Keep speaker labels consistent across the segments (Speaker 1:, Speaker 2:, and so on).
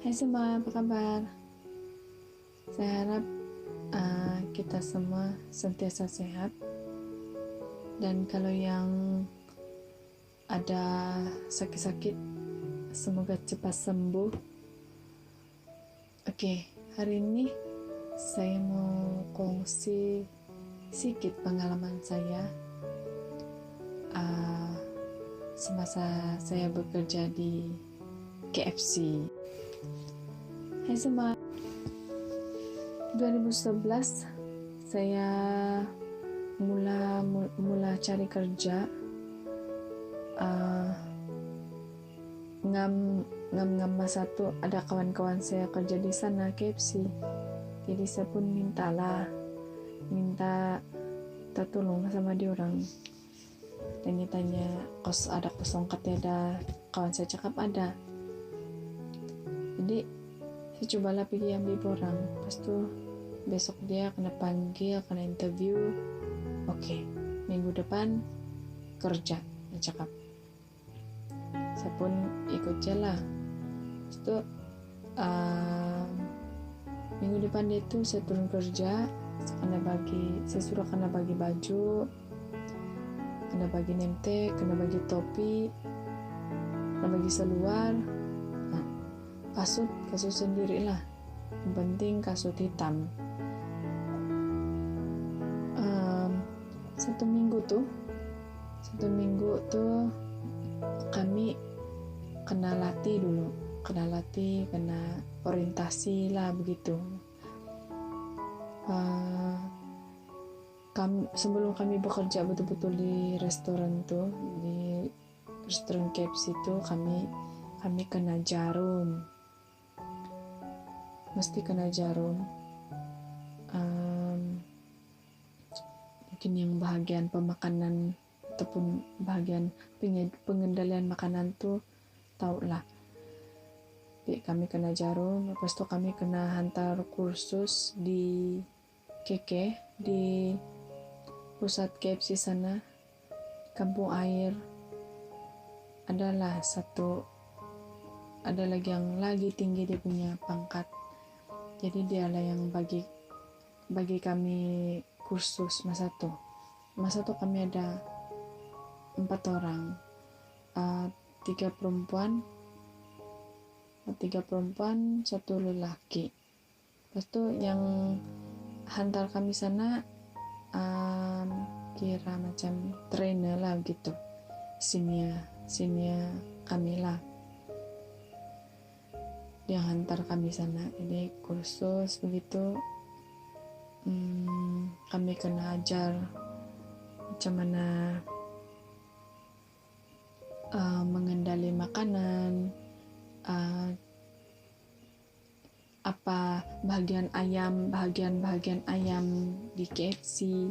Speaker 1: Hai semua, apa kabar? Saya harap kita semua sentiasa sehat. Dan kalau yang ada sakit-sakit, semoga cepat sembuh. Oke, hari ini saya mau kongsi sedikit pengalaman saya semasa saya bekerja di KFC. Hai semua, 2011 saya mula cari kerja. ngam masa tuh ada kawan-kawan saya kerja di sana KFC, jadi saya pun minta tolong sama dia orang. Tanya ada kosong, katanya ada. Kawan saya cakap ada, jadi saya cobalah pergi ambil orang. Pas tuh besok dia kena panggil, kena interview. Oke, minggu depan kerja, dia cakap. Saya pun ikut jalan. Pas tuh minggu depan dia tuh saya turun kerja. Saya suruh kena bagi baju, kena bagi name tag, kena bagi topi, kena bagi seluar. Kasut sendiri lah, yang penting kasut hitam. Satu minggu tuh kami kena latih dulu, kena orientasi lah begitu. Sebelum kami bekerja betul-betul di restoran KFC tuh kami kena jarum, mesti kena jarum. Mungkin yang bahagian pemakanan ataupun bahagian pengendalian makanan tuh tau lah. Jadi kami kena jarum. Lepas itu kami kena hantar kursus di KK, di pusat KFC sana, Kampung Air. Ada lagi yang lagi tinggi dia punya pangkat, jadi dia lah yang bagi kami kursus. masa tuh kami ada 4 orang, 3 perempuan, 1 lelaki. Lepas tuh yang hantar kami sana kira macam trainer lah gitu, senior kami lah, dia hantar kami sana. Jadi kursus begitu. Kami kena ajar macam mana mengendali makanan, apa bahagian ayam di KFC,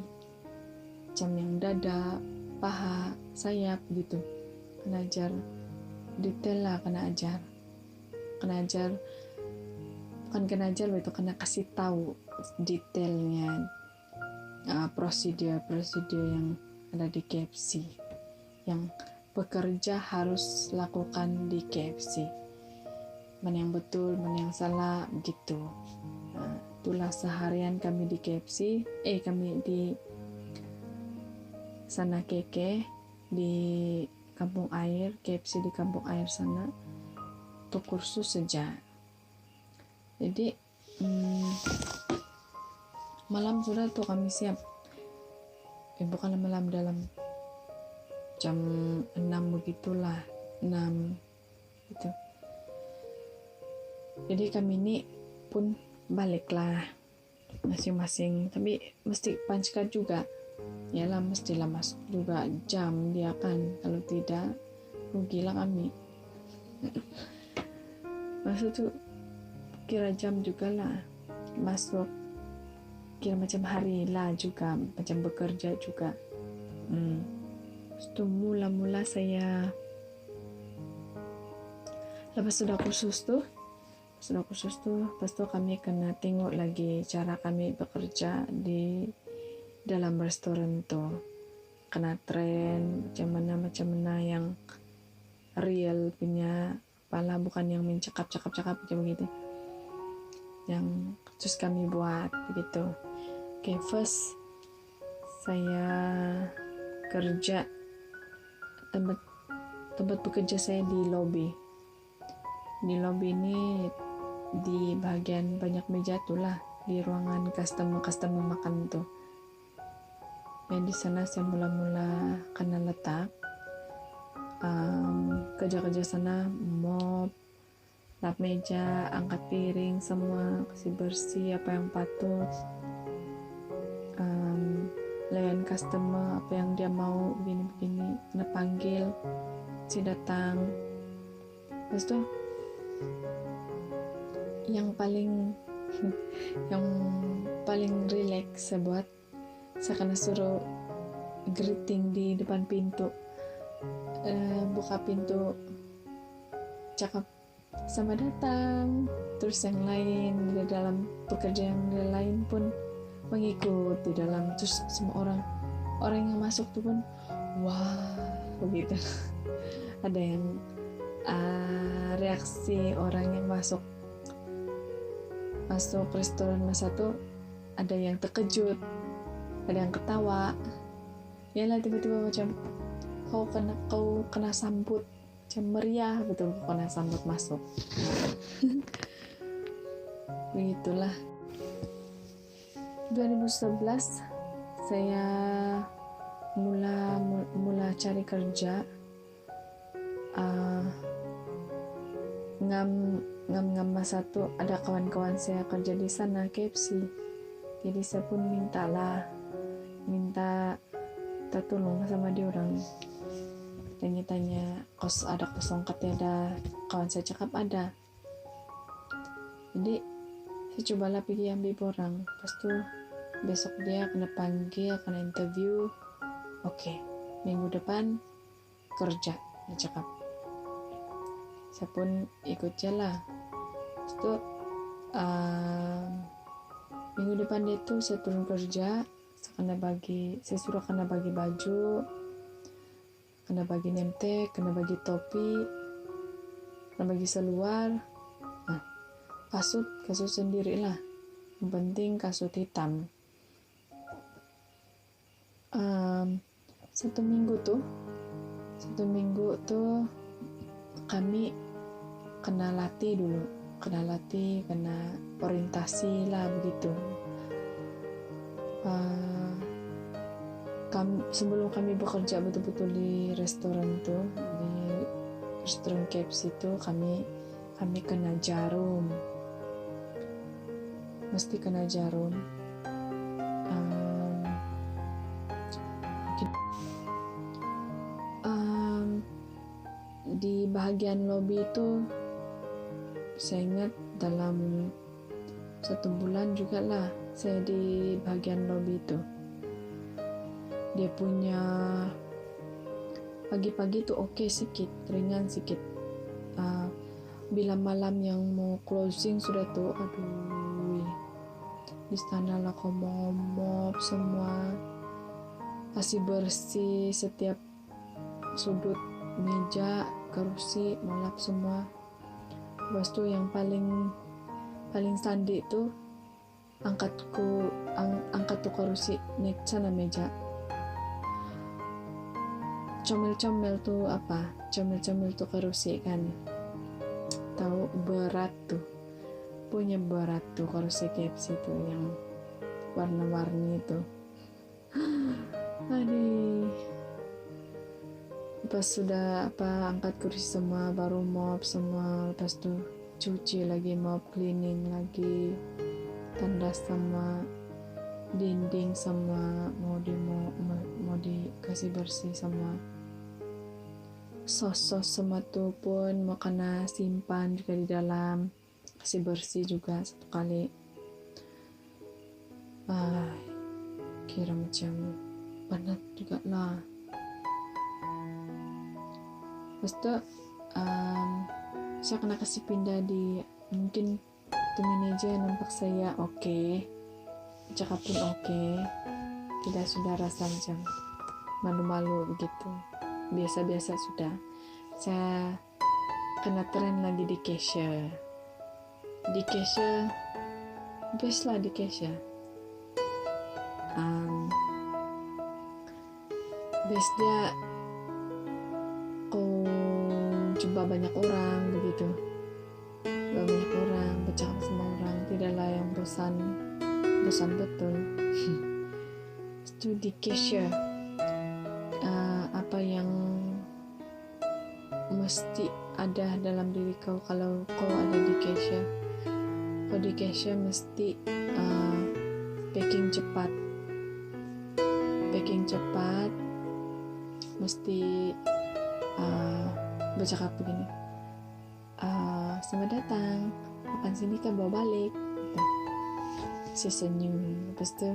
Speaker 1: macam yang dada, paha, sayap gitu. Kena ajar detail lah, itu kena kasih tahu detailnya, prosedur yang ada di KFC, yang pekerja harus lakukan di KFC, mana yang betul, mana yang salah gitu. Itulah seharian kami di KFC, kami di sana KK di Kampung Air, KFC di Kampung Air sana, untuk kursus saja. Jadi malam sudah tuh kami siap, bukan malam, dalam jam 6 begitulah, 6 gitu. Jadi kami ini pun baliklah masing-masing, tapi mesti punch card juga, yalah mestilah masuk juga jam dia kan, kalau tidak rugilah kami. Masuk tuh kira jam juga lah, masuk kira macam hari lah juga, macam bekerja juga. Itu mula saya lepas sudah kursus tuh, lepas itu kami kena tengok lagi cara kami bekerja di dalam restoran tuh, kena tren macam mana yang real punya kepala, bukan yang main cakap-cakap kayak begitu. Yang terus kami buat begitu. Oke, first saya kerja, tempat bekerja saya di lobby. Di lobby ini di bagian banyak meja tuh lah, di ruangan customer makan tuh. Ya di sana saya mula-mula kena letak kerja sana, mop, lap meja, angkat piring, semua kasih bersih apa yang patut, layan customer apa yang dia mau begini kena panggil si datang. Lepas itu yang paling relax saya buat, saya kena suruh greeting di depan pintu, buka pintu, cakap selamat datang. Terus yang lain di dalam pekerja yang lain pun mengikut di dalam. Terus semua orang yang masuk tuh pun wah begitu. Ada yang reaksi orang yang masuk restoran masa tuh, ada yang terkejut, ada yang ketawa. Yalah, tiba-tiba macam kau kena sambut macam meriah betul, kena sambut masuk. Begitulah. 2011 saya mula cari kerja. Ngam masa tuh ada kawan-kawan saya kerja di sana KFC. Jadi saya pun minta tolong sama dia orang. Tanya ada kosong katanya, ada kawan saya cakap ada. Jadi saya cobalah pergi ambil orang. Lepas tu besok dia kena panggil, kena interview. Oke, minggu depan kerja, dia cakap. Saya pun ikut jalan. Lepas tu minggu depan dia tu saya turun kerja. Saya suruh kena bagi baju, kena bagi name tag, kena bagi topi, kena bagi seluar, kasut sendirilah. Yang penting kasut hitam. Satu minggu tuh kami kena latih dulu, kena orientasi lah begitu. Sebelum kami bekerja betul-betul di restoran tuh, di restoran KFC itu, kami kena jarum, mesti kena jarum. Di bahagian lobby itu saya ingat dalam 1 bulan juga lah saya di bagian lobby itu. Dia punya pagi-pagi tuh oke sikit, ringan sikit. Bila malam yang mau closing sudah tuh, aduh, di sana lah kau mop semua, kasih bersih setiap sudut meja, kerusi, molap semua. Lepas tu yang paling sandi tu angkat tu kerusi naik sana meja. Comel tu kerusi kan, tahu berat tuh, punya berat tuh kerusi KFC tuh yang warna-warni itu. Aduh. Pas sudah angkat kursi semua, baru mop semua. Lepas tu cuci lagi, mop, cleaning lagi, tandas sama dinding semua mau dikasih bersih semua. Sos semua tu pun mau kena simpan juga di dalam, kasih bersih juga 1 kali. Kira macam penat juga lah. Lepas tu saya kena kasih pindah di, mungkin tu manager nampak saya oke, cakap pun oke, tidak sudah rasa macam malu-malu begitu, biasa-biasa sudah. Saya kena tren lagi di cashier. Di cashier best lah di cashier. Best dia kau jumpa banyak orang begitu, banyak orang bercakap sama orang, tidaklah yang bosan betul. Itu di cashier apa yang mesti ada dalam diri kau kalau kau ada di cashier? Kau di cashier mesti packing cepat, mesti bercakap begini, selamat datang, makan sini kan bawa balik gitu. Si senyum. Lepas tu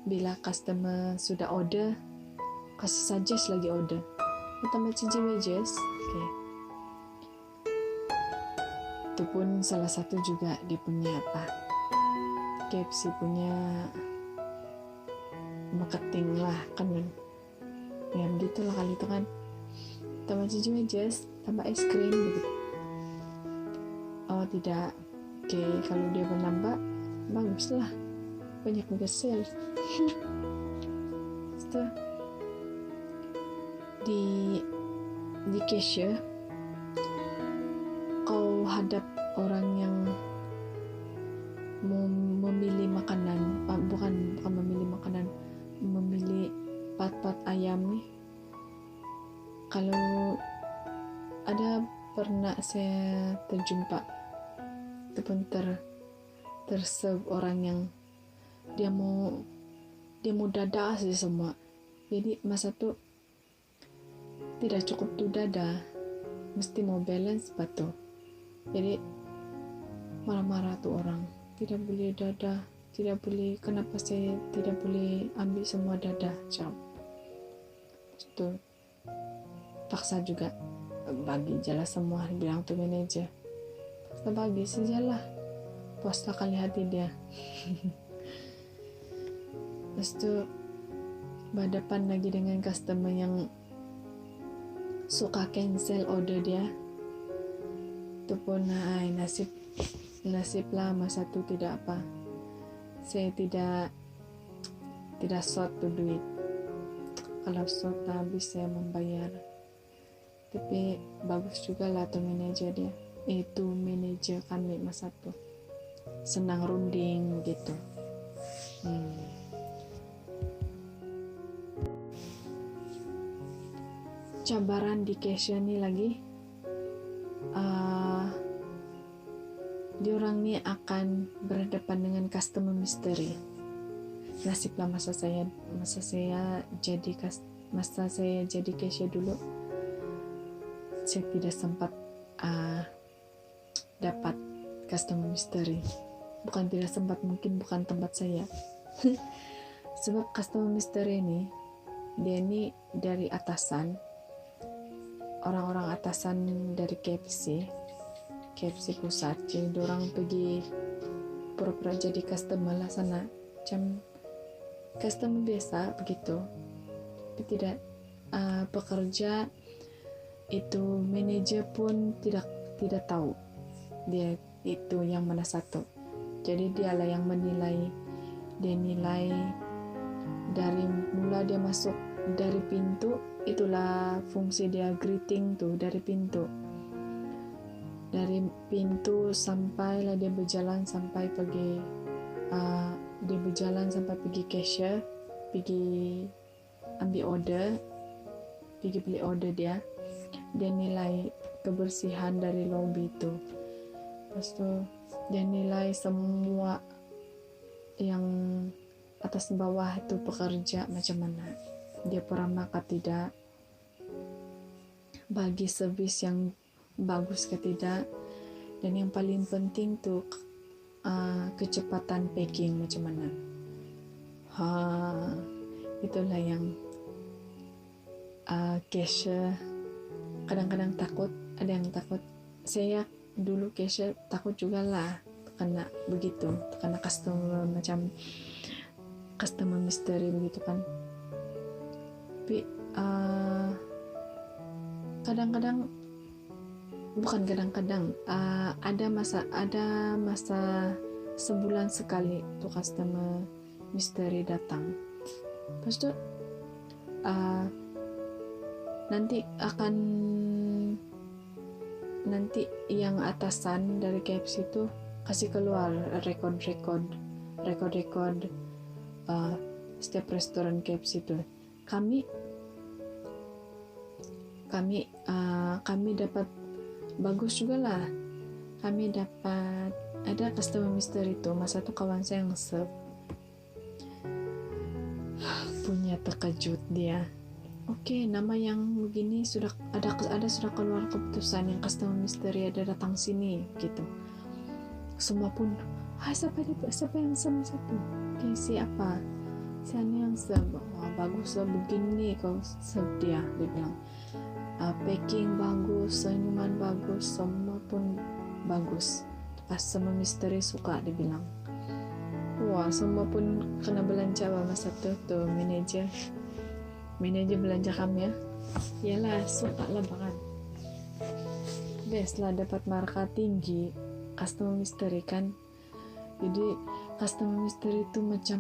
Speaker 1: bila customer sudah order, kasih suggest lagi order, tambah cincin wedges. Okay. Itu pun salah satu juga dia punya KFC punya marketing lah kan, ya begitulah kali itu kan, tambah cincin wedges, tambah es krim begitu. Oh tidak, oke, kalau dia menambah baguslah, banyak juga sales. Setelah di cashier kau hadap orang yang memilih makanan, bukan memilih makanan, memilih pat ayam nih. Kalau ada pernah saya terjumpa itu pun terserve orang yang dia mau dada saja semua. Jadi masa tu tidak cukup tuh dada, mesti mau balance betul. Jadi marah-marah tuh orang, tidak boleh dada, tidak boleh, kenapa saya tidak boleh ambil semua dada, jam itu paksa juga bagi jelas semua, bilang tuh manajer, paksa bagi sajalah, puaslah kali hati dia. Lepas tu berhadapan lagi dengan customer yang suka cancel order dia. Itu pun nasib lah, masa tu tidak saya tidak short tu duit. Kalau short habis saya membayar. Tapi bagus juga lah tu manajer dia. Itu manajer kami masa tu, senang runding gitu. Cabaran di cashier ni lagi, diorang ni akan berhadapan dengan customer misteri. Nasiblah masa saya jadi cashier dulu, saya tidak sempat dapat customer misteri. Bukan tidak sempat, mungkin bukan tempat saya. Sebab customer misteri ni, dia ni dari atasan, orang-orang atasan dari KFC pusat. Jadi diorang pergi pura-pura jadi customer lah sana, macam customer biasa begitu. Tapi tidak pekerja itu, manajer pun tidak tahu dia itu yang mana satu. Jadi dialah yang menilai. Dia nilai dari mula dia masuk dari pintu, itulah fungsi dia, greeting tuh dari pintu sampai lah dia berjalan sampai pergi cashier, pergi ambil order, pergi beli order dia nilai kebersihan dari lobby itu. Lepas tu dia nilai semua yang atas bawah itu pekerja macam mana, dia pernah ke tidak, bagi servis yang bagus ke tidak, dan yang paling penting tuh kecepatan packing macam mana. Itulah yang cashier kadang-kadang takut, ada yang takut. Saya dulu cashier takut juga lah kena begitu, kena customer macam customer misteri begitu kan. Tapi kadang-kadang bukan kadang-kadang, ada masa sebulan sekali tuh customer misteri datang. Terus tuh nanti yang atasan dari KFC itu kasih keluar record setiap restoran KFC itu. Kami dapat bagus juga lah. Kami dapat ada customer mystery itu, masa tuh kawan saya yang serve punya terkejut dia. Oke, nama yang begini sudah sudah keluar keputusan, yang customer mystery ada datang sini gitu. Semua pun, siapa yang serve satu? Oke, siapa? Siapa yang serve? Wah, bagus lah begini kau serve dia bilang. Packing bagus, senyuman bagus, semua pun bagus. Customer mystery suka dibilang. Wah, semua pun kena belanja masa tuh manajer belanja kami ya. Iyalah, suka lah banget. Best lah, dapat marka tinggi customer mystery kan. Jadi customer mystery itu macam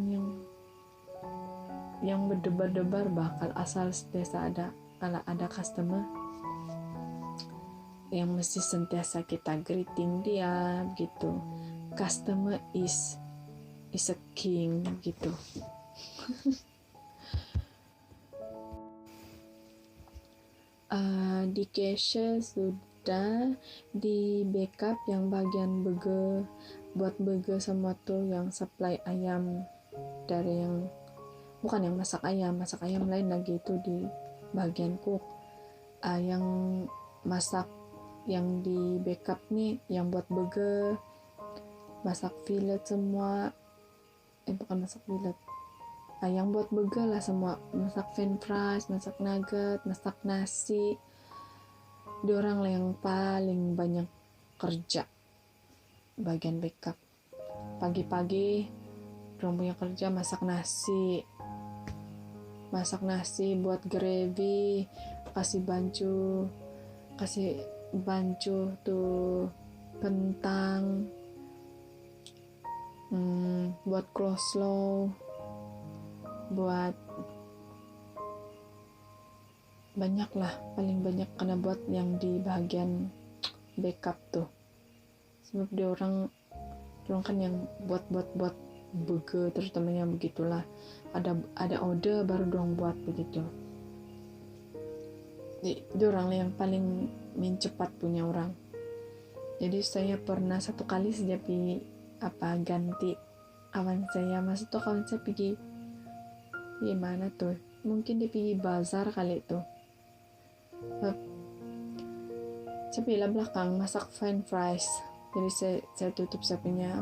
Speaker 1: yang berdebar-debar bakal asal biasa kalau ada customer yang mesti sentiasa kita greeting dia gitu. Customer is a king gitu. Di cashier sudah, di backup yang bagian buat burger semua tuh, yang supply ayam dari yang bukan yang masak ayam lain lagi, itu di bagian cook. Yang masak yang di backup nih, yang buat burger, masak fillet semua, bukan masak fillet, yang buat burger lah semua, masak french fries, masak nugget, masak nasi. Diorang lah yang paling banyak kerja bagian backup. Pagi-pagi dorang punya kerja masak nasi buat gravy, kasih bancu tuh kentang, buat coleslaw, buat banyak lah, paling banyak kena buat yang di bagian backup tuh. Sebab dia orang kan yang buat burger terutamanya begitulah, ada order baru dorang buat begitu. Dia orang yang paling cepat punya orang. Jadi saya pernah satu kali sejak ganti kawan saya, masa tuh kawan saya pergi gimana tuh, mungkin dia pergi bazar kali tuh. Saya belakang masak french fries, jadi saya tutup saya punya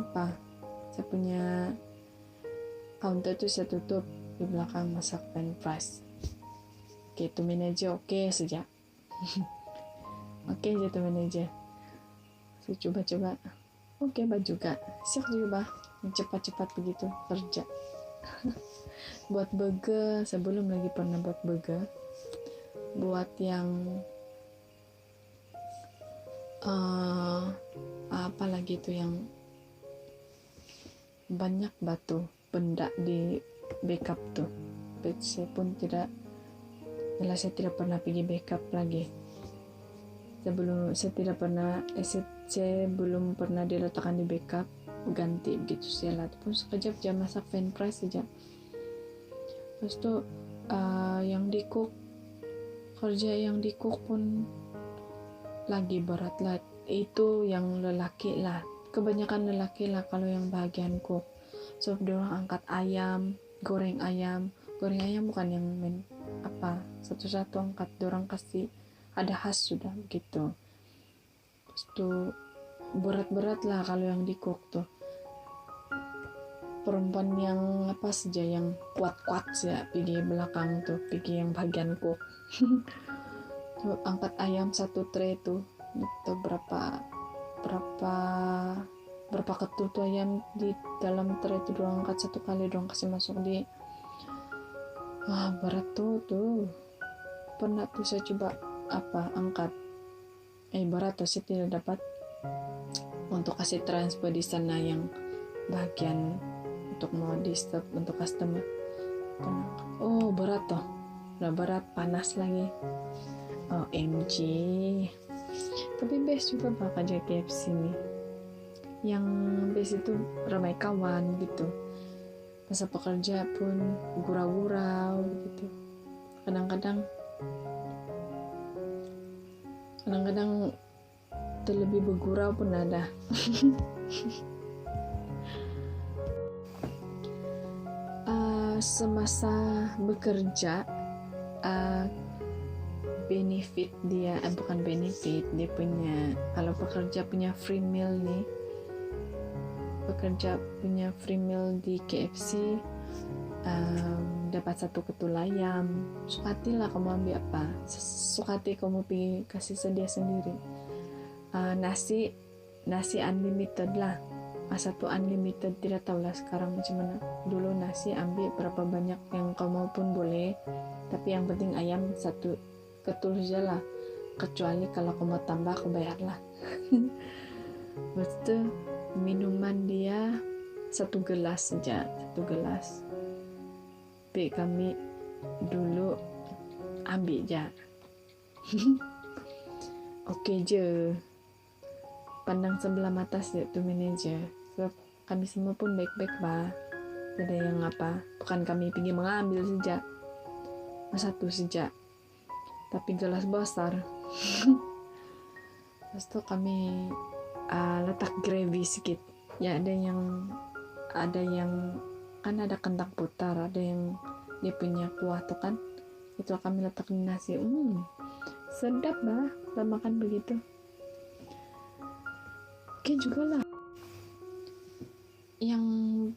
Speaker 1: counter tuh, saya tutup di belakang masak french fries. Oke, itu manajer oke saja. Oke aja tuh manajer. Saya coba oke bah juga, siap juga bah, cepat begitu kerja. Buat burger, saya belum lagi pernah buat burger. Buat yang apa lagi tuh yang banyak batu benda di backup tuh. Saya pun saya tidak pernah pergi backup lagi. Saya belum pernah diletakkan di backup, ganti begitu saya pun sekejap jam masak french fries saja. Terus tuh yang di cook pun lagi berat lah. Itu yang lelaki lah, kebanyakan lelaki lah kalau yang bagian cook. So dorang angkat ayam, goreng ayam bukan yang satu-satu angkat, dorang kasih ada khas sudah begitu. Terus tuh berat lah kalau yang di cook tuh. Perempuan yang saja yang kuat saja pergi belakang tuh, pergi yang bagian cook. Tuh, angkat ayam satu tray tuh, itu berapa ketul tuh ayam di dalam tray itu, dorang angkat satu kali, dorang kasih masuk di berat tuh. Pernah tuh saya coba angkat ibarat tuh sih tidak dapat untuk kasih transfer di sana yang bagian untuk mau di stop untuk customer. Oh berat toh, udah berat, panas lagi. OMG. Tapi best juga pak kerja KFC nih. Yang best itu ramai kawan gitu. Masa pekerja pun gurau-gurau gitu. Kadang-kadang terlebih bergurau pun ada. Semasa bekerja benefit dia bukan benefit, dia punya, kalau pekerja punya free meal nih, pekerja punya free meal di KFC, dapat 1 ketul ayam. Sukatilah kamu ambil apa, sukati kamu pergi kasih sedia sendiri. Nasi unlimited lah, 1 unlimited, tidak tahu lah sekarang macam mana. Dulu nasi ambil berapa banyak yang kau mau pun boleh, tapi yang penting ayam 1 ketul saja lah, kecuali kalau kau mau tambah kau bayar lah. Betul. Minuman dia 1 gelas saja, 1 gelas. Tapi kami dulu ambil aja. Oke je, pandang sebelah mata sih tuh manajer. Sebab kami semua pun baik-baik bah. Ada yang apa, bukan kami pergi mengambil saja, 1 saja, tapi gelas besar. Terus tuh kami letak gravy sedikit. Ya ada yang kan ada kentang putar, ada yang dia punya kuah tuh kan. Itu kami letak di nasi. Sedap bah, kalau makan begitu. Oke juga lah. Yang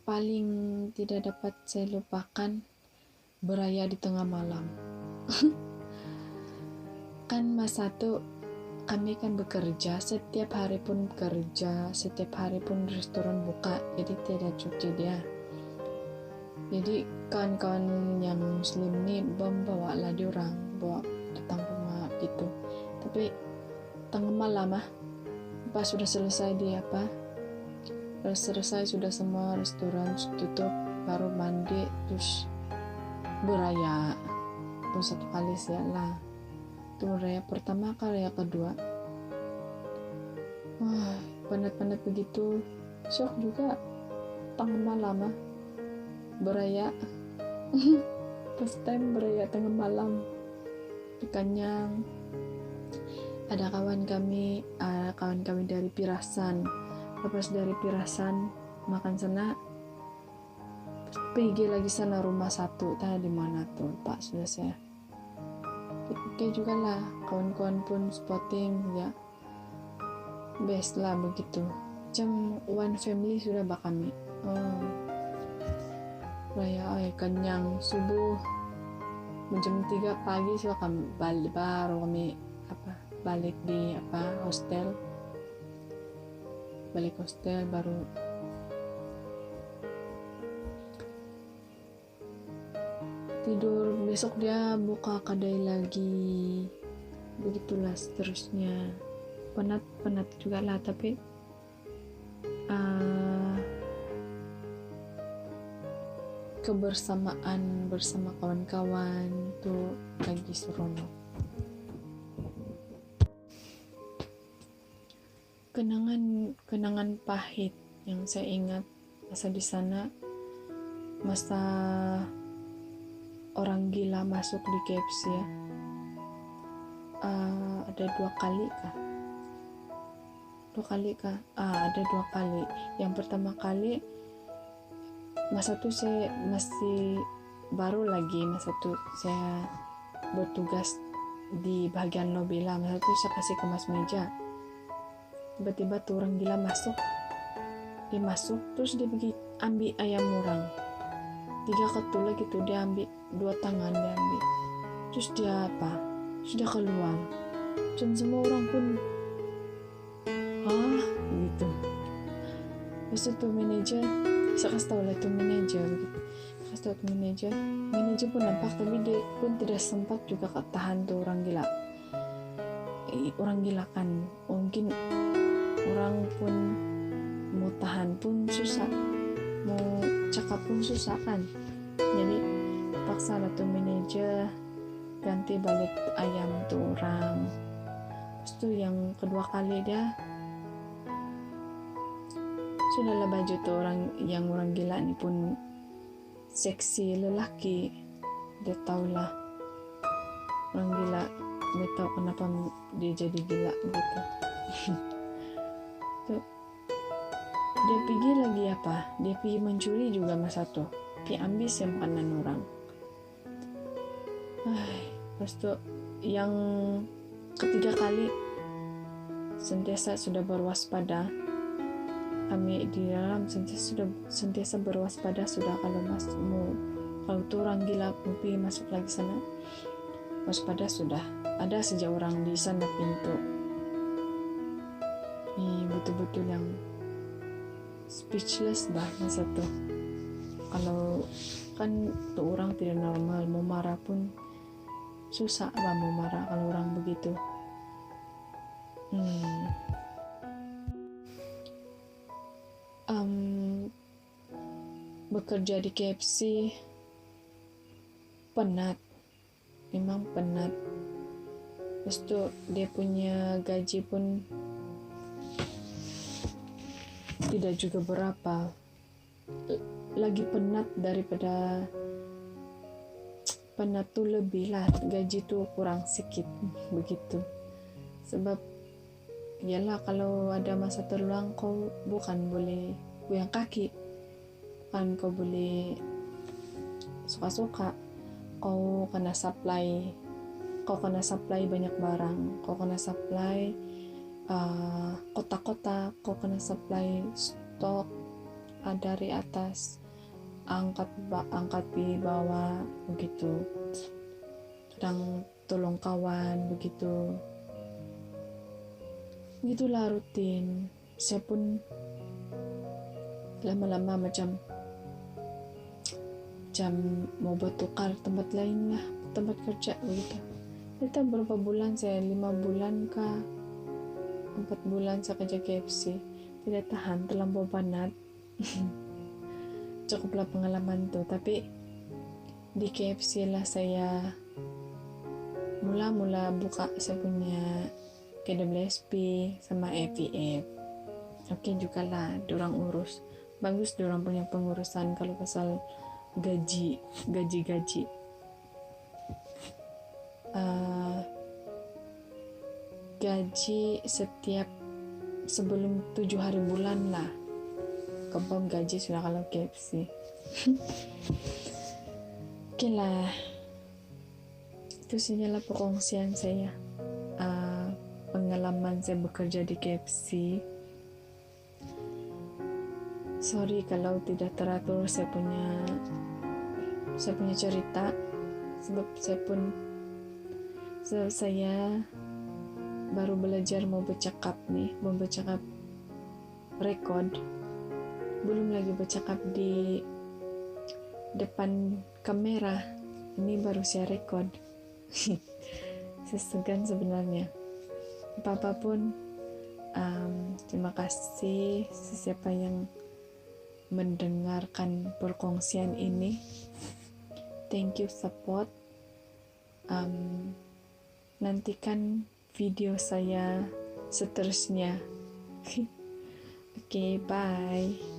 Speaker 1: paling tidak dapat saya lupakan, beraya di tengah malam. Kan masa tuh kami kan bekerja, setiap hari pun bekerja, setiap hari pun restoran buka, jadi tidak cuti dia. Jadi kawan-kawan yang muslim nih bawa lah diorang, bawa datang rumah gitu. Tapi tengah malam pas sudah selesai dia sudah semua restoran tutup, baru mandi terus beraya. Terus 1 kali sih lah. Itu raya pertama ke raya kedua. Wah, penat-penat begitu. Syok juga tengah malam beraya. First time beraya tengah malam. Kenyang. Ada kawan kami dari Pirasan. Lepas dari Pirasan makan sana, pergi lagi sana rumah 1. Tadi di mana tuh Pak, sudah saya. Oke juga lah, kawan-kawan pun spotting ya, best lah begitu. Macam one family sudah kami. Raya kenyang, subuh jam 3 pagi sudah kami baru kami balik di hostel. Balik hostel baru tidur. Besok dia buka kedai lagi, begitulah seterusnya. Penat juga lah, tapi kebersamaan bersama kawan-kawan tuh lagi seronok. Kenangan pahit yang saya ingat masa di sana, masa orang gila masuk di KFC ya. Ada 2 kali kah? Ada 2 kali. Yang pertama kali masa itu saya masih baru lagi, masa itu saya bertugas di bagian lobby lah. Masa itu saya kasih kemas meja. Tiba-tiba tuh orang gila masuk. Dia masuk terus dia pergi ambil ayam orang. 3 ketul gitu dia ambil, 2 tangan dia ambil. Terus dia sudah keluar. Dan semua orang pun gitu. Terus itu manajer, saya kasih tahu lah itu manajer gitu. Manajer pun nampak, tapi dia pun tidak sempat juga ketahan tuh orang gila. orang gila kan, mungkin orang pun mau tahan pun susah, mau cakap pun susah kan. Jadi paksa lah tuh manajer ganti balik ayam tuh orang. Terus tuh yang kedua kali dia sudahlah, baju tuh orang gila ini pun seksi lelaki, dia tahulah orang gila, dia tahu kenapa dia jadi gila gitu. Tuh dia pergi lagi apa, dia pergi mencuri juga mas satu, pergi ambil yang makanan orang. Terus tuh yang ketiga kali sentiasa sudah berwaspada, kami di dalam sentiasa berwaspada sudah, kalau tuh orang gila pergi masuk lagi sana, waspada sudah. Ada saja orang di sana pintu. Ini betul-betul yang speechless bah masa tuh. Kalau kan tuh orang tidak normal, mau marah pun susah bah mau marah kalau orang begitu. Bekerja di KFC penat, memang penat. Terus tuh dia punya gaji pun tidak juga berapa, lagi penat daripada penat tuh lebih lah, gaji tuh kurang sedikit begitu. Sebab yalah, kalau ada masa terluang kau bukan boleh goyang kaki, kan kau boleh suka-suka, kau kena supply banyak barang, kau kena supply kotak-kotak, kau kena supply stok dari atas, angkat di bawah begitu, kadang tolong kawan begitulah rutin. Saya pun lama-lama macam mau bertukar tempat lain lah, tempat kerja begitu. Kita berapa bulan, saya 5 bulan kah 4 bulan saya kerja KFC, tidak tahan, terlampau penat. Cukuplah pengalaman tuh. Tapi di KFC lah saya mula buka saya punya KWSP sama FVF. Oke juga lah, dorang urus bagus, dorang punya pengurusan kalau pasal gaji. Gaji setiap sebelum 7 hari bulan lah kebom gaji sudah kalau KFC. Oke lah, itu sajalah perkongsian saya, pengalaman saya bekerja di KFC. Sorry kalau tidak teratur saya punya cerita, sebab saya baru belajar mau bercakap record, belum lagi bercakap di depan kamera, ini baru saya record. Saya segan sebenarnya. Apapun, terima kasih siapa yang mendengarkan perkongsian ini. Thank you support. Nantikan video saya seterusnya. Oke, bye.